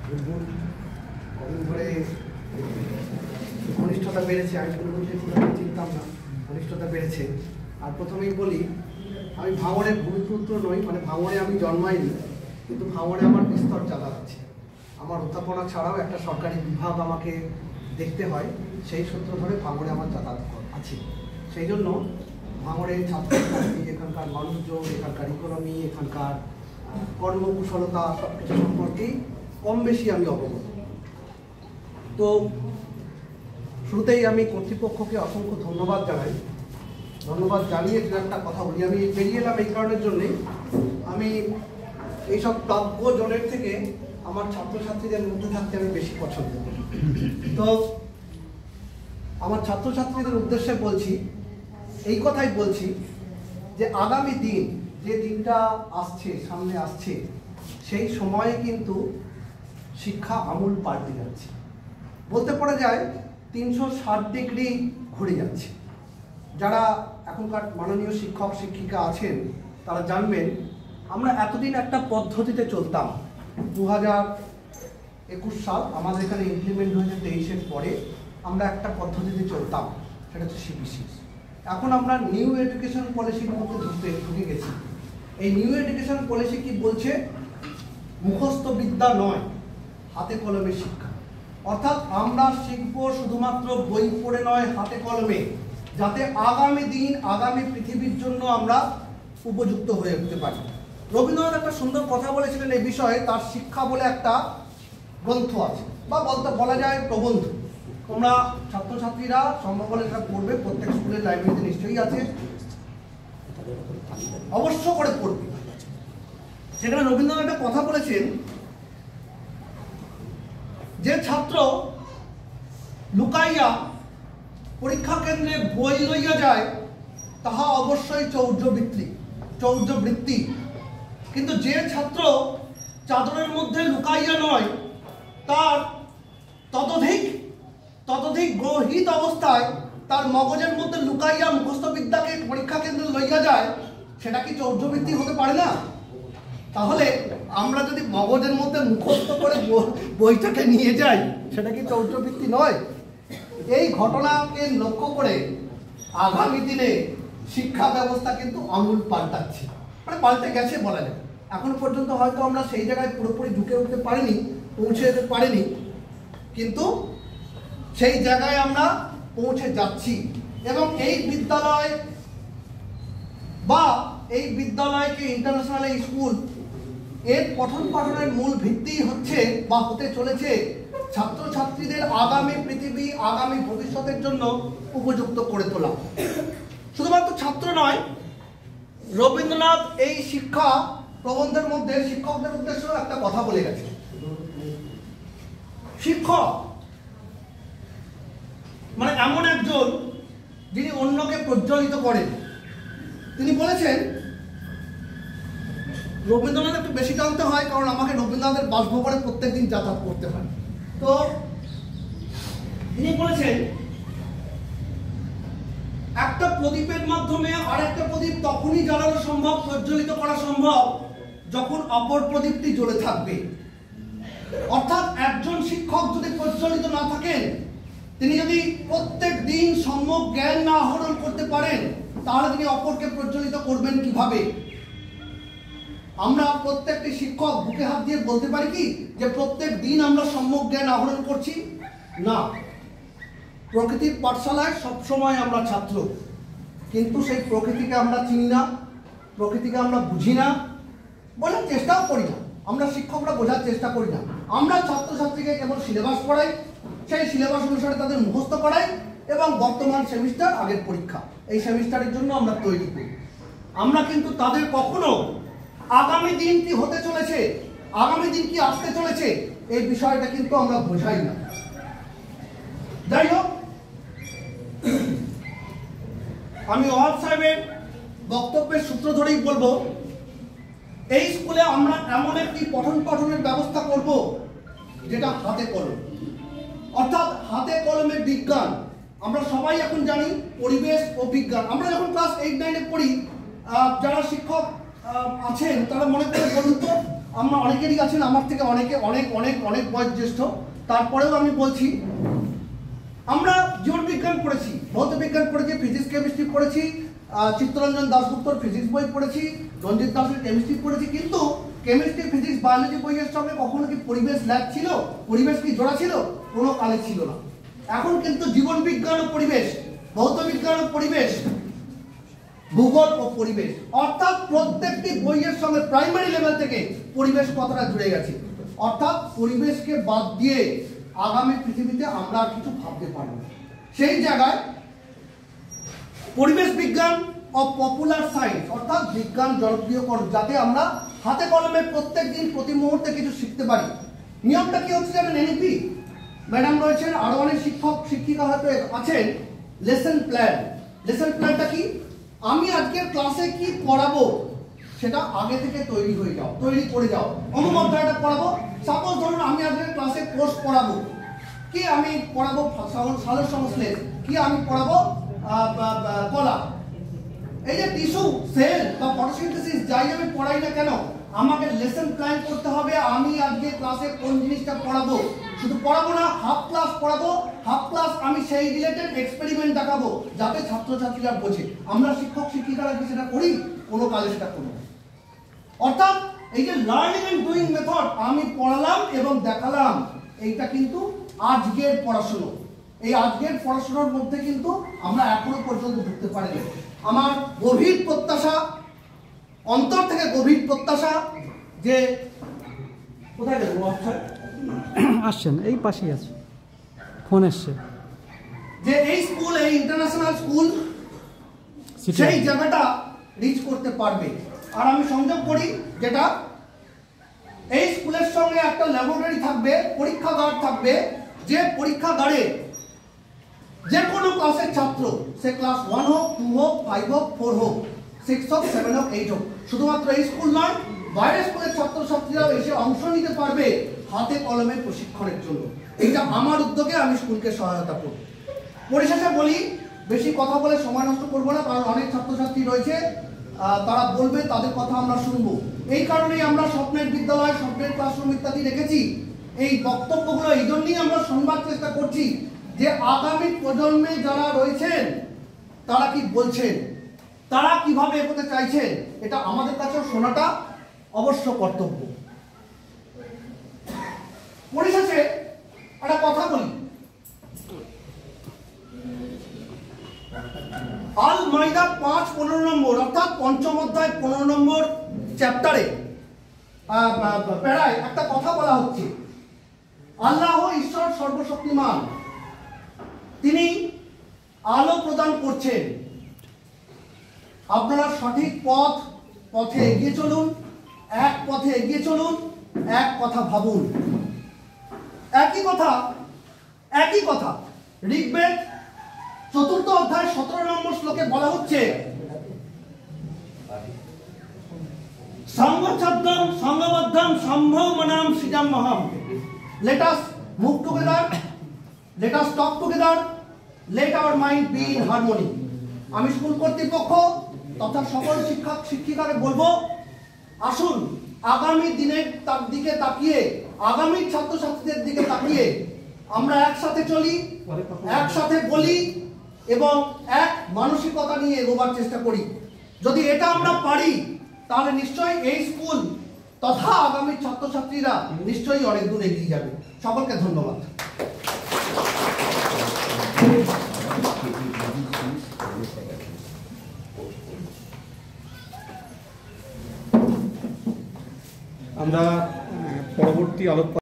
বুলবুল কদিন ধরে ঘনিষ্ঠতা বেড়েছে। আমি বুলবুলকে খুব চিনতাম না, ঘনিষ্ঠতা বেড়েছে। আর প্রথমেই বলি, আমি ভাঙড়ের ভূমিপুত্র নই, মানে ভাঙড়ে আমি জন্মাইনি, কিন্তু ভাঙড়ে আমার বিস্তর যাতায়াত আছে। আমার অধ্যাপনা ছাড়াও একটা সরকারি বিভাগ আমাকে দেখতে হয়, সেই সূত্র ধরে ভাঙড়ে আমার যাতায়াত আছে। সেই জন্য ভাঙড়ের ছাত্রছাত্রী, এখানকার মানুষজন, এখানকার ইকোনমি, এখানকার কর্মকুশলতা সব কিছু সম্পর্কেই কম বেশি আমি অবগত। তো শুরুতেই আমি কর্তৃপক্ষকে অসংখ্য ধন্যবাদ জানাই। ধন্যবাদ জানিয়ে একটা কথা বলি, আমি বেরিয়ে এলাম এই কারণের জন্যে, আমি এইসব প্রাজ্ঞজনের থেকে আমার ছাত্রছাত্রীদের মধ্যে থাকতে আমি বেশি পছন্দ করি। তো আমার ছাত্রছাত্রীদের উদ্দেশ্যে বলছি, এই কথাই বলছি যে আগামী দিন, যে দিনটা আসছে, সামনে আসছে, সেই সময়ে কিন্তু শিক্ষা আমূল পাল্টে যাচ্ছে। বলতে পারা যায় 360 ডিগ্রি ঘুরে যাচ্ছে। যারা এখনকার মাননীয় শিক্ষক শিক্ষিকা আছেন তারা জানবেন, আমরা এতদিন একটা পদ্ধতিতে চলতাম। 2021 সাল আমাদের এখানে ইমপ্লিমেন্ট হয়েছে 23-এর পরে। আমরা একটা পদ্ধতিতে চলতাম, সেটা হচ্ছে সিবিসি। এখন আমরা নিউ এডুকেশন পলিসির মধ্যে ঢুকে গেছি। এই নিউ এডুকেশন পলিসি কি বলছে? মুখস্থ বিদ্যা নয়, হাতে কলমে শিক্ষা। অর্থাৎ আমরা শিখবো শুধুমাত্র বই পড়ে নয়, হাতে কলমে, যাতে আগামী দিন, আগামী পৃথিবীর জন্য আমরা উপযুক্ত হয়ে উঠতে পারি। রবীন্দ্রনাথ একটা সুন্দর কথা বলেছিলেন এই বিষয়ে। তার শিক্ষা বলে একটা গ্রন্থ আছে, বা বলা যায় প্রবন্ধ। তোমরা ছাত্রছাত্রীরা সম্ভব হলে এটা পড়বে, প্রত্যেক স্কুলের লাইব্রেরিতে নিশ্চয়ই আছে, অবশ্য করে পড়বে। সেখানে রবীন্দ্রনাথ একটা কথা বলেছেন, যে ছাত্র লুকাইয়া পরীক্ষা কেন্দ্রে বই লইয়া যায় তাহা অবশ্যই চৌর্যবৃত্তি, কিন্তু যে ছাত্র চাদরের মধ্যে লুকাইয়া নয়, তার ততোধিক গ্রহিত অবস্থায় তার মগজের মধ্যে লুকাইয়া মুখস্থ বিদ্যাকে পরীক্ষা কেন্দ্রে লইয়া যায়, সেটা কি চৌর্যবৃত্তি হতে পারে না? তাহলে আমরা যদি মগজের মধ্যে মুখস্থ করে বইটাকে নিয়ে যাই, সেটা কি চৌর্যবৃত্তি নয়? এই ঘটনাকে লক্ষ্য করে আগামী দিনে শিক্ষা ব্যবস্থা কিন্তু আমূল পাল্টাচ্ছে, মানে পাল্টে গেছে বলা যায়। এখন পর্যন্ত হয়তো আমরা সেই জায়গায় পুরোপুরি ঢুকে উঠতে পারিনি, পৌঁছে যেতে পারিনি, কিন্তু সেই জায়গায় আমরা পৌঁছে যাচ্ছি। এবং এই বিদ্যালয় বা এই বিদ্যালয়কে ইন্টারন্যাশনাল স্কুল, এর পঠন পাঠনের মূল ভিত্তি হচ্ছে বা হতে চলেছে ছাত্রছাত্রীদের আগামী পৃথিবী, আগামী ভবিষ্যতের জন্য উপযুক্ত করে তোলা। শুধুমাত্র ছাত্র নয়, রবীন্দ্রনাথ এই শিক্ষা প্রবন্ধের মধ্যে শিক্ষকদের উদ্দেশ্যেও একটা কথা বলে গেছে। শিক্ষক মানে এমন একজন যিনি অন্যকে প্রজ্বলিত করেন। তিনি বলেছেন, রবীন্দ্রনাথ একটু বেশি জানতে হয়, কারণ আমাকে রবীন্দ্রনাথের বাসভবনে প্রত্যেকদিন যাতায়াত করতে হয়। তো তিনি বলেছেন, একটা প্রদীপের মাধ্যমে আরেকটা প্রদীপ তখনই জ্বালানো সম্ভব, প্রজ্বলিত করা সম্ভব, যখন অপর প্রদীপটি জ্বলে থাকবে। অর্থাৎ একজন শিক্ষক যদি প্রজ্বলিত না থাকেন, তিনি যদি প্রত্যেক দিন সম্যক জ্ঞান না আহরণ করতে পারেন, তাহলে তিনি অপরকে প্রজ্বলিত করবেন কিভাবে? আমরা প্রত্যেকটি শিক্ষক বুকে হাত দিয়ে বলতে পারি কি যে প্রত্যেক দিন আমরা সম্যক জ্ঞান আহরণ করছি? না। প্রকৃতির পাঠশালায় সবসময় আমরা ছাত্র, কিন্তু সেই প্রকৃতিকে আমরা চিনি না, প্রকৃতিকে আমরা বুঝি না, বোঝার চেষ্টাও করি না। আমরা শিক্ষকরা বোঝার চেষ্টা করি না। আমরা ছাত্রছাত্রীকে কেবল সিলেবাস পড়াই, সেই সিলেবাস অনুসারে তাদের মুখস্থ করাই, এবং বর্তমান সেমিস্টার, আগের পরীক্ষা, এই সেমিস্টারের জন্য আমরা তৈরি করি। আমরা কিন্তু তাদের কখনো আগামী দিন কি হতে চলেছে, আগামী দিন কি আসতে চলেছে, এই বিষয়টা কিন্তু আমরা বোঝাই না। যাই হোক, আমি ওয়াহাব সাহেবের বক্তব্যের সূত্র ধরেই বলবো, এই স্কুলে আমরা এমন একটি পঠন পাঠনের ব্যবস্থা করব যেটা হাতে কলম, অর্থাৎ হাতে কলমে বিজ্ঞান। আমরা সবাই এখন জানি পরিবেশ ও বিজ্ঞান। আমরা যখন ক্লাস 8-9-এ পড়ি, যারা শিক্ষক আছেন তারা মনে করে বলুন তো, আমরা অনেকেরই আছেন আমার থেকে অনেকে অনেক অনেক অনেক বয়োজ্যেষ্ঠ, তারপরেও আমি বলছি আমরা জীবনবিজ্ঞান পড়েছি, ভৌতবিজ্ঞান পড়েছি, ফিজিক্স কেমিস্ট্রি পড়েছি, চিত্তরঞ্জন দাশগুপ্তর ফিজিক্স বই পড়েছি, রঞ্জিত দাসের কেমিস্ট্রি পড়েছি, কিন্তু কেমিস্ট্রি ফিজিক্স বায়োলজি বইয়ের সঙ্গে কখনো কি পরিবেশ ল্যাব ছিল? পরিবেশ কি জোড়া ছিল? কোনো কালে ছিল না। এখন কিন্তু জীবনবিজ্ঞান ও পরিবেশ, ভৌতবিজ্ঞান ও পরিবেশ, ভূগোল ও পরিবেশ, অর্থাৎ প্রত্যেকটি বইয়ের সঙ্গে প্রাইমারি লেভেল থেকে পরিবেশ কথাটা জুড়ে গেছে। অর্থাৎ পরিবেশকে বাদ দিয়ে আগামী পৃথিবীতে আমরা আর কিছু ভাবতে পারব না। সেই জায়গায় পরিবেশ বিজ্ঞান ও পপুলার সায়েন্স অর্থাৎ বিজ্ঞান জনপ্রিয়করণ, যাতে আমরা হাতে কলমে প্রত্যেক দিন প্রতি মুহূর্তে কিছু শিখতে পারি। নিয়মটা কি হচ্ছে জানেন? এনইপি ম্যাডাম রয়েছেন, আরো অনেক শিক্ষক শিক্ষিকা হয়তো আছেন। লেসন প্ল্যান, লেসন প্ল্যানটা কি? আমি আজকের ক্লাসে কি পড়াবো সেটা আগে থেকে তৈরি করে যাও। অনুমোদনটা পড়াবো, সাপোজ ধরুন আমি আজকের ক্লাসে কোর্স পড়াবো, কি আমি পড়াবো সালোক সংশ্লেষ, কি আমি পড়াবো কলা। এই যে টিস্যু সেল বা ফটোসিনথেসিস যাই আমি পড়াই না কেন, আমাকে লেসন প্ল্যান করতে হবে। আমি আজকে ক্লাসে কোন জিনিসটা পড়াবো, শুধু পড়াবো না, হাফ ক্লাস পড়াবো, হাফ ক্লাস আমি সেই রিলেটেড এক্সপেরিমেন্ট দেখাবো যাতে ছাত্রছাত্রীরা বোঝে। আমরা শিক্ষক শিক্ষিকারা কি সেটা করি? কোনো কালে সেটা করি না। অর্থাৎ এই যে লার্নিং এন্ড ডুইং মেথড, আমি পড়ালাম এবং দেখালাম, এইটা কিন্তু আজকের পড়াশোনা। এই আজকের পড়াশোনার মধ্যে কিন্তু আমরা এখনো পর্যন্ত ঢুকতে পারিনি। আমার গভীর প্রত্যাশা, অন্তর থেকে গভীর প্রত্যাশা যে কোথায় গেল আসছেন, এই পাশেই আছে, ফোন এসছে, যে এই স্কুল, এই ইন্টারন্যাশনাল স্কুল সেই জায়গাটা রিচ করতে পারবে। আর আমি সংযোগ করি যেটা, এই স্কুলের সঙ্গে একটা ল্যাবরেটরি থাকবে, পরীক্ষাগার থাকবে, যে পরীক্ষাগারে যে কোনো ক্লাসের ছাত্র, সে ক্লাস 1 হোক, 2 হোক, 5 হোক, 4 হোক, 6 হোক, 7 হোক, 8 হোক, শুধুমাত্র এই স্কুল নয়, বাইরের স্কুলের ছাত্রছাত্রীরাও এসে অংশ নিতে পারবে হাতে কলমে প্রশিক্ষণের জন্য। এইটা আমার উদ্যোগে আমি স্কুলকে সহায়তা করব। পরিশেষে বলি, বেশি কথা বলে সময় নষ্ট করবো না, কারণ অনেক ছাত্রছাত্রী রয়েছে, তারা বলবে, তাদের কথা আমরা শুনবো। এই কারণেই আমরা স্বপ্নের বিদ্যালয়, স্বপ্নের ক্লাসরুম ইত্যাদি রেখেছি। এই বক্তব্যগুলো এই জন্যই আমরা শুনবার চেষ্টা করছি যে আগামী প্রজন্মে যারা রয়েছেন তারা কি বলছেন, তারা কিভাবে এগোতে চাইছেন, এটা আমাদের কাছে শোনাটা অবশ্য কর্তব্য। পরিশেষে একটা কথা বলি, আল মাইদা 5:15 নম্বর অর্থাৎ পঞ্চম অধ্যায় 15 নম্বর চ্যাপ্টারে প্যারায় একটা কথা বলা হচ্ছে, আল্লাহ ঈশ্বর সর্বশক্তিমান, তিনি আলো প্রদান করছেন, আপনারা সঠিক পথে এগিয়ে চলুন, এক পথে এগিয়ে চলুন, এক কথা ভাবুন। একই কথা ঋগ্বেদ 4th অধ্যায় 17 নম্বর শ্লোকে বলা হচ্ছে, সংগচ্ছদ্দম সংগবদ্ধম সম্ভবমনাম সৃজামহম, let us move together, let us talk together, let our mind be in harmony। আমি স্কুল কর্তৃপক্ষ তথা সকল শিক্ষক শিক্ষিকাকে বলবো, আসুন আগামী দিনের দিকে তাকিয়ে, আগামী ছাত্রছাত্রীদের দিকে তাকিয়ে আমরা একসাথে চলি, একসাথে বলি এবং এক মানসিকতা নিয়ে এগোবার চেষ্টা করি। যদি এটা আমরা পারি, তাহলে নিশ্চয়ই এই স্কুল তথা আগামী ছাত্রছাত্রীরা নিশ্চয়ই অনেক দূর এগিয়ে যাবে। সকলকে ধন্যবাদ। আমরা পরবর্তী আলোচনা